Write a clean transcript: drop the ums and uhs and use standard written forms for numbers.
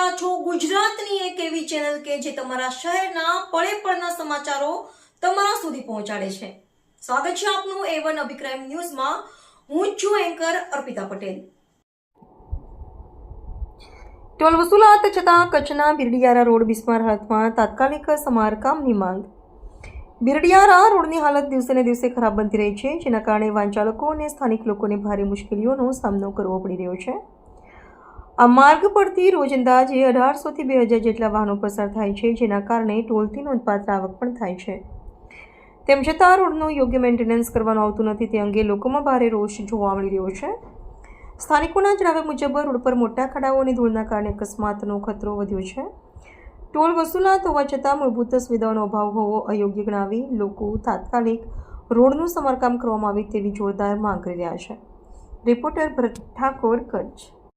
રહ્યા છો ગુજરાતની એક એવી ચેનલ કે જે તમારા શહેરના પળે પળના સમાચારો તમારા સુધી પહોંચાડે છે। સ્વાગત છે આપનું A1 અભિક્રાઇમ ન્યૂઝમાં। હું છું એન્કર અર્પિતા પટેલ। ટોલ વસૂલાત છતાં કચ્છના બિરડિયારા રોડ બિસ્માર હાલતમાં તાત્કાલિક સમારકામની માંગ। બિરડિયારા રોડની હાલત દિવસે ને દિવસે ખરાબ બનતી રહી છે, જેના કારણે વાહન ચાલકો અને સ્થાનિક લોકોને ભારે મુશ્કેલીઓનો સામનો કરવો પડી રહ્યો છે। આ માર્ગ પરથી રોજ અંદાજે 1800 થી 2000 જેટલા વાહનો પસાર થાય છે, જેના કારણે ટોલથી નોંધપાત્ર આવક પણ થાય છે। તેમ છતાં રોડનું યોગ્ય મેન્ટેનન્સ કરવાનું આવતું નથી, તે અંગે લોકોમાં ભારે રોષ જોવા મળી રહ્યો છે। સ્થાનિકોના જણાવ્યા મુજબ રોડ પર મોટા ખાડાઓ અને ધૂળના કારણે અકસ્માતનો ખતરો વધ્યો છે। ટોલ વસૂલાત હોવા છતાં મૂળભૂત સુવિધાઓનો અભાવ હોવો અયોગ્ય ગણાવી લોકો તાત્કાલિક રોડનું સમારકામ કરવામાં આવે તેવી જોરદાર માંગ કરી રહ્યા છે। રિપોર્ટર ભરત ઠાકોર, કચ્છ।